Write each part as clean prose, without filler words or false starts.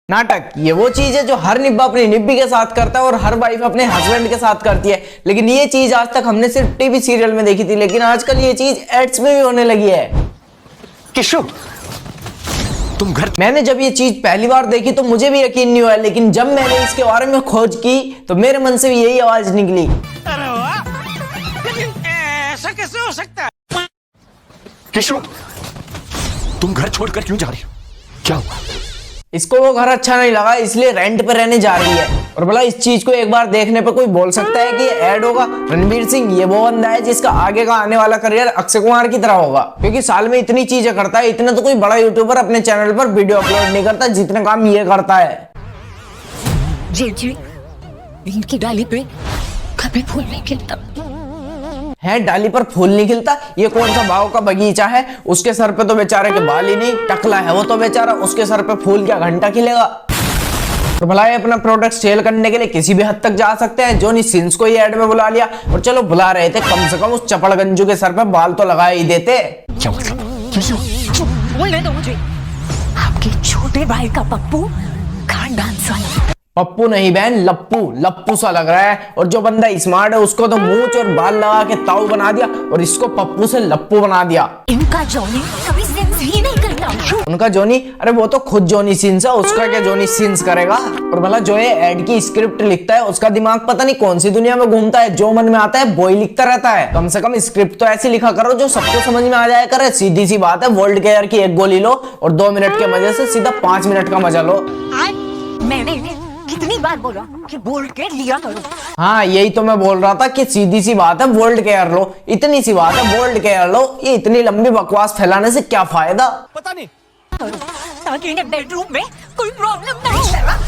नाटक ये वो चीज है जो हर निब्बा अपनी निब्बी के साथ करता है और हर वाइफ अपने हस्बैंड के साथ करती है। लेकिन ये चीज आज तक हमने सिर्फ टीवी सीरियल में देखी थी, लेकिन आजकल ये चीज एड्स में भी होने लगी है। किशो, तुम घर। मैंने जब ये चीज पहली बार देखी तो मुझे भी यकीन नहीं हुआ, लेकिन जब मैंने इसके बारे में खोज की तो मेरे मन से भी यही आवाज निकली, अरे वाह, ऐसा कैसे हो सकता है? किशो, तुम घर छोड़कर क्यों जा रही हो? क्या हुआ? इसको वो घर अच्छा नहीं लगा इसलिए रेंट पे रहने जा रही है। और भला इस चीज को एक बार देखने पे कोई बोल सकता है कि ये ऐड होगा? रणवीर सिंह ये वो बंदा है जिसका आगे का आने वाला करियर अक्षय कुमार की तरह होगा, क्योंकि साल में इतनी चीजें करता है। इतना तो कोई बड़ा यूट्यूबर अपने चैनल पर वीडियो अपलोड नहीं करता जितने काम ये करता है। जी इनकी डाली पे कभी फूल नहीं खिलता है, डाली पर फूल नहीं खिलता? ये कौन सा भाव का बगीचा है? उसके सर पे तो बेचारे के बाल ही नहीं, टकला है वो तो बेचारा, उसके सर पे फूल क्या घंटा खिलेगा? तो भला ये अपना प्रोडक्ट सेल करने के लिए किसी भी हद तक जा सकते हैं। जॉनी सिंस को ये ऐड में बुला लिया, और चलो बुला रहे थे, कम से कम उस चपड़ गंजू के सर पे बाल तो लगा ही देते। क्या मतलब? किशो, चुप बोलने दो मुझे। आपके छोटे भाई का पप्पू खान डांस वाला। पप्पू नहीं बहन, लप्पू। लप्पू सा लग रहा है। और जो बंदा स्मार्ट है उसको तो मूंछ और बाल लगा के ताऊ बना दिया, और इसको पप्पू से लप्पू बना दिया। इनका जॉनी कभी सेंस ही नहीं करता। उनका जॉनी, अरे वो तो खुद जॉनी सिंस है, उसका क्या जॉनी सिंस करेगा? और भला जो ये ऐड की स्क्रिप्ट लिखता है उसका दिमाग पता नहीं कौन सी दुनिया में घूमता है, जो मन में आता है वो ही लिखता रहता है। कम से कम स्क्रिप्ट तो ऐसी लिखा करो जो सबको समझ में आ जाए करे। सीधी सी बात है, वर्ल्ड केयर की एक गोली लो और 2 मिनट के मजे से सीधा 5 मिनट का मजा लो। मैंने कितनी बार बोला कि बोल्ड के लिया करो। हाँ, यही तो मैं बोल रहा था कि सीधी सी बात है, वर्ल्ड केयर लो। इतनी सी बात है, वर्ल्ड केयर लो। ये इतनी लंबी बकवास फैलाने से क्या फायदा? पता नहीं, ताकि इन्हें बेडरूम में कोई प्रॉब्लम नहीं लगा।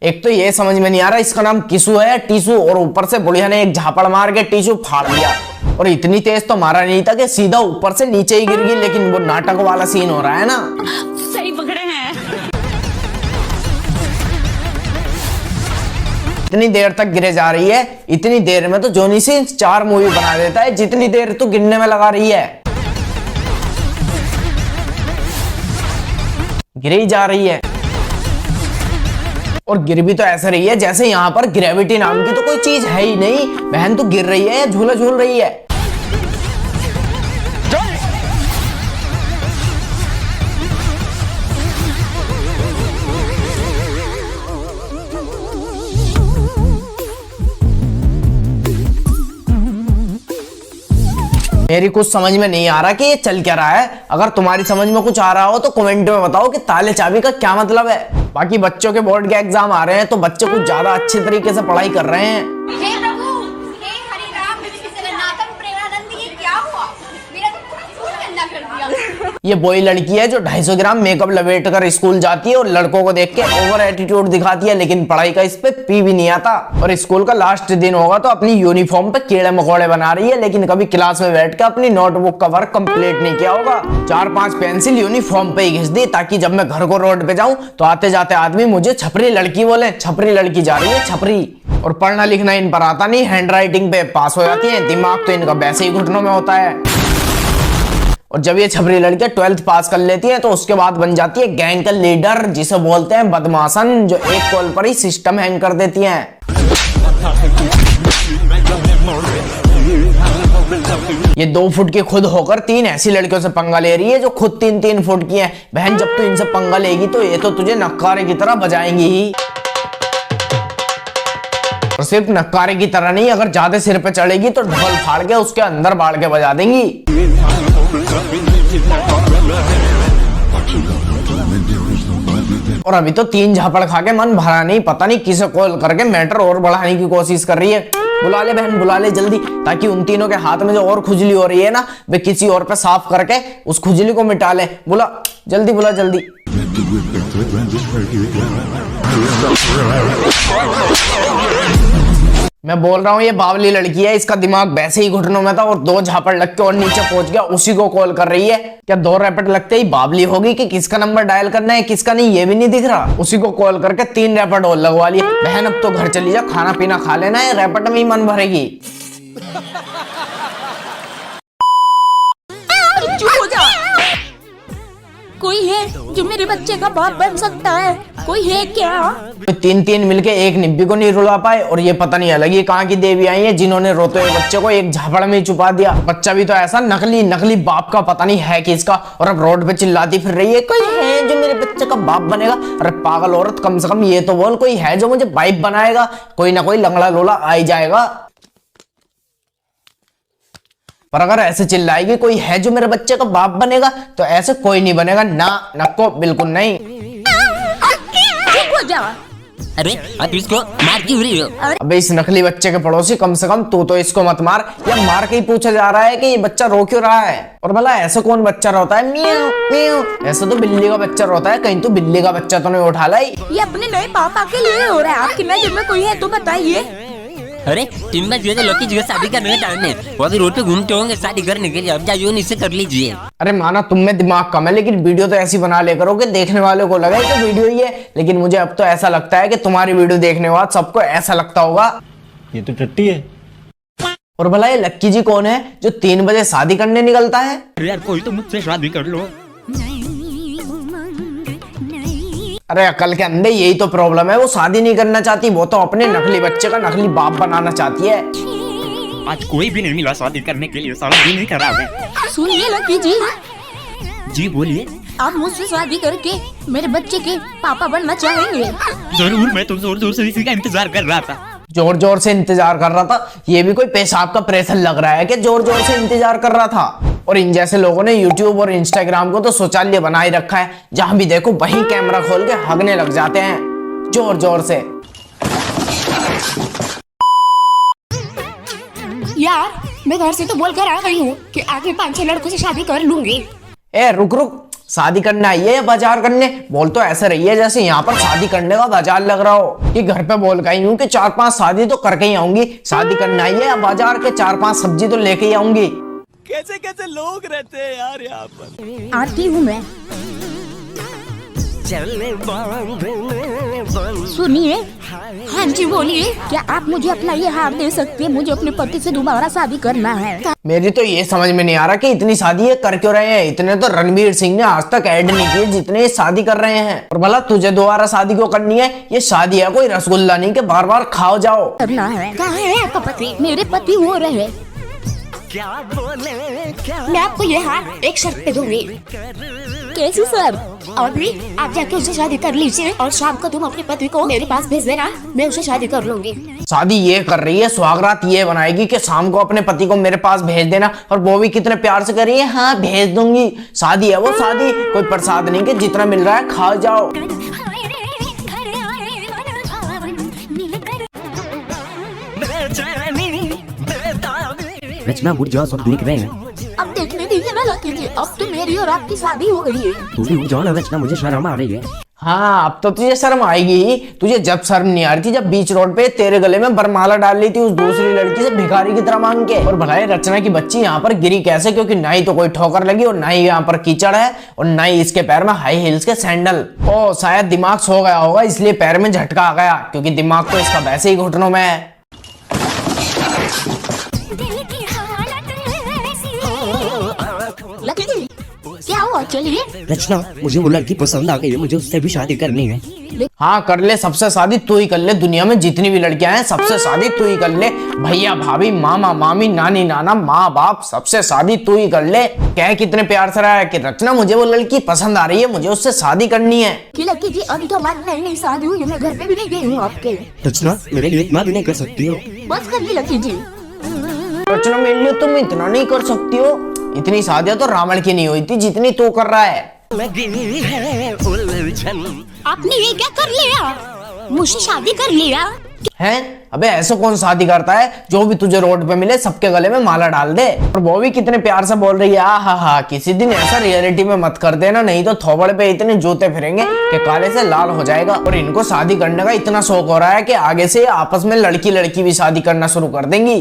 एक तो ये समझ में नहीं आ रहा इसका नाम किसू है या टीसू, और ऊपर से बुढ़िया ने एक झापड़ मार के टीसू फाड़ दिया। और इतनी तेज तो मारा नहीं था कि सीधा ऊपर से नीचे ही गिर गई, लेकिन वो नाटक वाला सीन हो रहा है ना। सही पकड़े हैं। इतनी देर तक गिरे जा रही है, इतनी देर में तो जॉनी सिंस 4 मूवी बना देता है, जितनी देर तो गिरने में लगा रही है। गिरी जा रही है, और गिर भी तो ऐसे रही है जैसे यहाँ पर ग्रेविटी नाम की तो कोई चीज है ही नहीं। बहन तो गिर रही है या झूला झूल रही है? मेरी कुछ समझ में नहीं आ रहा कि ये चल क्या रहा है। अगर तुम्हारी समझ में कुछ आ रहा हो तो कमेंट में बताओ कि ताले चाबी का क्या मतलब है। बाकी बच्चों के बोर्ड के एग्जाम आ रहे हैं तो बच्चे कुछ ज्यादा अच्छे तरीके से पढ़ाई कर रहे हैं। हे प्रभु, हे हरि राम, जगन्नाथम प्रेमानंद, ये क्या हुआ? मेरा तो पूरा फूल गंदा कर दिया। ये वही लड़की है जो 250 ग्राम मेकअप लपेट कर स्कूल जाती है और लड़कों को देख के ओवर एटीट्यूड दिखाती है, लेकिन पढ़ाई का इस पे पी भी नहीं आता। और स्कूल का लास्ट दिन होगा तो अपनी यूनिफॉर्म पे कीड़े मकोड़े बना रही है, लेकिन कभी क्लास में बैठ के अपनी नोटबुक का वर्क कंप्लीट नहीं किया होगा। 4-5 पेंसिल यूनिफॉर्म पे ही घिस दी ताकि जब मैं घर को रोड पे जाऊं तो आते जाते आदमी मुझे छपरी लड़की बोले। छपरी लड़की जा रही है, छपरी। और पढ़ना लिखना इन पर आता नहीं, हैंड राइटिंग पे पास हो जाती है, दिमाग तो इनका वैसे ही घुटनों में होता है। और जब ये छपरी लड़के 12th पास कर लेती हैं तो उसके बाद बन जाती है गैंग का लीडर, जिसे बोलते हैं बदमाशन, जो एक कॉल पर ही सिस्टम हैंग कर देती हैं। ये 2 फुट की खुद होकर 3 ऐसी लड़कियों से पंगा ले रही है जो खुद 3-3 फुट की हैं। बहन, जब तू इनसे पंगा लेगी तो ये तो तुझे नक्कारे की तरह बजाएंगी ही। और सिर्फ नक्कारे की तरह नहीं, अगर ज्यादा सिर पे चढ़ेगी तो ढोल फाड़ के उसके अंदर बाढ़ के बजा देंगी। और अभी तो 3 झापड़ खा के मन भरा नहीं, पता नहीं किसे कॉल करके मैटर और बढ़ाने की कोशिश कर रही है। बुला ले बहन, बुला ले जल्दी, ताकि उन तीनों के हाथ में जो और खुजली हो रही है ना वे किसी और पे साफ करके उस खुजली को मिटा ले। बुला जल्दी, बुला जल्दी। मैं बोल रहा हूँ ये बावली लड़की है, इसका दिमाग वैसे ही घुटनों में था और 2 झापड़ लग के और नीचे पहुंच गया, उसी को कॉल कर रही है। क्या 2 रैपिड लगते ही बावली होगी कि किसका नंबर डायल करना है किसका नहीं ये भी नहीं दिख रहा? उसी को कॉल करके 3 रैपिड और लगवा लिए। बहन, अब तो घर चली जा, खाना पीना खा लेना है, रैपिड में ही मन भरेगी। चुप हो जा। कोई है जो मेरे बच्चे का बाप बन सकता है? कोई है क्या? तीन तीन मिलके एक निब्बी को नहीं रुला पाए, और ये पता नहीं अलग ही कहाँ की देवी आई है जिन्होंने रोते हुए बच्चे को एक झापड़ में छुपा दिया। बच्चा भी तो ऐसा नकली नकली बाप का पता नहीं है किसका, और अब रोड पे चिल्लाती फिर रही है कोई है जो मेरे बच्चे का बाप बनेगा। अरे पागल औरत, कम से कम ये तो बोल कोई है जो मुझे बाप बनाएगा। कोई ना कोई लंगड़ा लोला आ ही जाएगा। पर अगर ऐसे चिल्लाएगी कोई है जो मेरे बच्चे का बाप बनेगा, तो ऐसे कोई नहीं बनेगा ना, नको बिल्कुल नहीं। चुप हो जा। अरे आप इसको मार क्यों रही हो? अबे इस नकली बच्चे के पड़ोसी, कम से कम तू तो इसको मत मार, या मार के ही पूछा जा रहा है कि ये बच्चा रो क्यों रहा है। और भला ऐसा कौन बच्चा रोता है म्याऊ म्याऊ? ऐसा तो बिल्ली का बच्चा रोता है, कहीं तू बिल्ली का बच्चा तो नहीं उठा लाई। ये अपने नए पापा के लिए हो रहा है। आपकी नजर में कोई है तो बताइए। अरे टिम्बा जो है लौकी जो शादी करने का टाइम है, वो अभी रोड पे घूमते होंगे शादी करने के लिए। अब जाइए इससे कर लीजिए। अरे माना तुम में दिमाग कम है, लेकिन वीडियो तो ऐसी बना ले करो कि देखने वालों को लगे कि वीडियो ही है। लेकिन मुझे अब तो ऐसा लगता है कि तुम्हारी वीडियो देखने के बाद सबको ऐसा लगता होगा ये तो टट्टी है। और भला ये लक्की जी कौन है जो 3 बजे शादी करने निकलता है? यार कोई तो मुझसे शादी कर लो। अरे अकल के अंधे, यही तो प्रॉब्लम है। वो शादी नहीं करना चाहती, वो तो अपने नकली बच्चे का नकली बाप बनाना चाहती है। आज कोई भी नहीं मिला शादी करने के लिए, सारा दिन ही खराब है। सुनिए लकी जी, जी बोलिए। आप मुझसे शादी करके मेरे बच्चे के पापा बनना चाहेंगे? जरूर, मैं तो जोर जोर से इसी का इंतजार कर रहा था। जोर जोर से इंतजार कर रहा था? ये भी कोई पेशाब का प्रेशर लग रहा है कि जोर जोर से इंतजार कर रहा था। और इन जैसे लोगों ने YouTube और Instagram को तो शौचालय बना ही रखा है, जहां भी देखो वहीं कैमरा खोल के हगने लग जाते हैं जोर जोर से। यार मैं घर से तो बोल कर आ गई हूँ कि आगे 5-6 लड़कों से शादी कर लूंगी। ए रुक रुक, शादी करने आई है या बाजार करने? बोल तो ऐसे रही है जैसे यहाँ पर शादी करने का बाजार लग रहा हो। कि घर पे बोल गई हूँ कि 4-5 शादी तो करके ही आऊंगी। शादी करने आई है या बाजार के 4-5 सब्जी तो लेके ही आऊंगी। कैसे कैसे लोग रहते हैं यार यहाँ पर। आती हूँ मैं। सुनिए, हाँ जी बोलिए। क्या आप मुझे अपना ये हाथ दे सकते हैं? मुझे अपने पति से दोबारा शादी करना है। मेरी तो ये समझ में नहीं आ रहा कि इतनी शादी ये कर क्यों रहे हैं। इतने तो रणवीर सिंह ने आज तक ऐड नहीं किए जितने ये शादी कर रहे हैं। और भला तुझे दोबारा शादी क्यों करनी है? ये शादी है कोई रसगुल्ला नहीं कि बार बार खाओ जाओ। करना है। कहाँ है आपका पति? मेरे पति हो रहे। मैं आपको ये हाथ एक शर्त पे दूंगी। कैसी सर? अभी आप जाके उससे शादी कर लीजिए और शाम को तुम अपने पति को मेरे पास भेज देना, मैं उससे शादी कर लूंगी। शादी ये कर रही है, सुहागरात ये बनाएगी कि शाम को अपने पति को मेरे पास भेज देना, और वो भी कितने प्यार से करिए, हाँ भेज दूंगी। शादी है वो शादी, कोई प्रसाद नहीं कि जितना मिल रहा है खा जाओ। रचना उठ जाओ, सब देख रहे हैं। अब देखने दीजिए ना लकी जी, अब तो मेरी और आपकी शादी हो गई है। तू भी उठ जाओ ना रचना, मुझे शर्म आ रही है। हाँ अब तो तुझे शर्म आएगी ही। तुझे जब शर्म नहीं आ रही थी जब बीच रोड पे तेरे गले में बरमाला डाल ली थी उस दूसरी लड़की से भिखारी की तरह मांग के। और भलाई रचना की बच्ची यहाँ पर गिरी कैसे? क्योंकि ना ही तो कोई ठोकर लगी और ना ही यहाँ पर कीचड़ है और ना ही इसके पैर में हाई हील्स के सैंडल। ओ शायद दिमाग सो गया होगा इसलिए पैर में झटका आ गया, क्योंकि दिमाग तो इसका वैसे ही घुटनों में है। लकी जी क्या हुआ? चलिए। रचना, मुझे वो लड़की पसंद आ गई है, मुझे उससे भी शादी करनी है। हाँ कर ले, सबसे शादी तू ही कर ले। दुनिया में जितनी भी लड़कियां हैं सबसे शादी तू ही कर ले। भैया भाभी, मामा मामी, नानी नाना, माँ बाप, सबसे शादी तू ही कर ले। कह कितने प्यार से रहा है कि रचना मुझे वो लड़की पसंद आ रही है, मुझे उससे शादी करनी है। कि लकी जी अभी तो हमारी नई शादी हुई है, मैं घर पे भी नहीं गई हूँ आपके। रचना मेरे लिए इतना भी नहीं कर सकती हो? बस करिए लकी जी। रचना मेरे लिए तुम इतना नहीं कर सकती हो? इतनी शादियां तो रावण की नहीं हुई थी जितनी तू कर रहा है। आपने ये क्या कर लिया? मुझसे शादी कर लिया हैं? अबे ऐसे कौन शादी करता है जो भी तुझे रोड पे मिले सबके गले में माला डाल दे? और वो भी कितने प्यार से बोल रही है, हा किसी दिन ऐसा रियलिटी में मत कर देना, नहीं तो थोबड़ पे इतने जूते फिरेंगे कि काले से लाल हो जाएगा। और इनको शादी करने का इतना शौक हो रहा है कि आगे से आपस में लड़की लड़की भी शादी करना शुरू कर देंगी।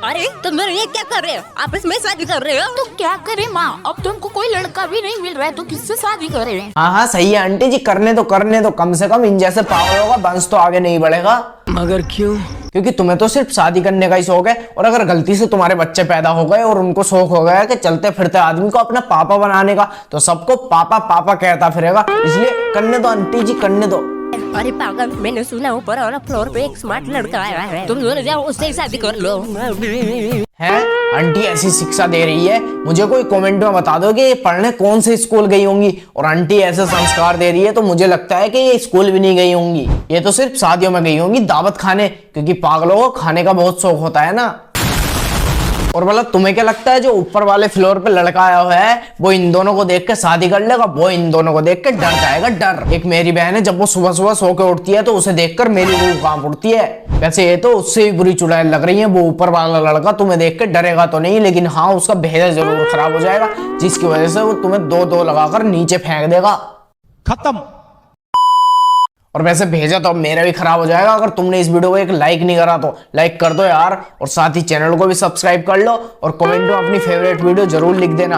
अरे तुम ये क्या कर रहे हो? आपस में शादी कर रहे हो? तो क्या करे माँ, अब तुमको कोई लड़का भी नहीं मिल रहा है तो किससे शादी करे? हाँ सही है आंटी जी, करने दो, कम से कम इन जैसे पागलों का वंश तो आगे नहीं बढ़ेगा। मगर क्यों? क्योंकि तुम्हें तो सिर्फ शादी करने का ही शौक है, और अगर गलती से तुम्हारे बच्चे पैदा हो गए और उनको शौक हो गया कि चलते फिरते आदमी को अपना पापा बनाने का, तो सबको पापा पापा कहता फिरेगा। इसलिए करने दो आंटी जी, करने दो। अरे पागल, मैंने सुना ऊपर वाला फ्लोर पे एक स्मार्ट लड़का आया है, तुम दोनों जाओ उससे शादी कर लो। है आंटी ऐसी शिक्षा दे रही है, मुझे कोई कमेंट में बता दो कि ये पढ़ने कौन से स्कूल गई होंगी। और आंटी ऐसे संस्कार दे रही है तो मुझे लगता है कि ये स्कूल भी नहीं गई होंगी, ये तो सिर्फ शादियों में गई होंगी दावत खाने, क्योंकि पागलों को खाने का बहुत शौक होता है ना। और मतलब तुम्हें क्या लगता है जो ऊपर वाले फ्लोर पे लड़का आया हुआ है वो इन दोनों को देख के शादी कर लेगा? वो इन दोनों को देख के डर जाएगा, डर। एक मेरी बहन है, जब वो सुबह सुबह सो के उठती है तो उसे देखकर मेरी रूह कांप उठती है। वैसे ये तो उससे भी बुरी चुड़ैल लग रही है। वो ऊपर वाला लड़का तुम्हें देख के डरेगा तो नहीं, लेकिन हाँ उसका बेहद जरूर खराब हो जाएगा, जिसकी वजह से वो तुम्हें दो दो लगाकर नीचे फेंक देगा। खत्म। और वैसे भेजा तो अब मेरा भी खराब हो जाएगा अगर तुमने इस वीडियो को एक लाइक नहीं करा तो लाइक कर दो यार, और साथ ही चैनल को भी सब्सक्राइब कर लो, और कमेंट में अपनी फेवरेट वीडियो जरूर लिख देना।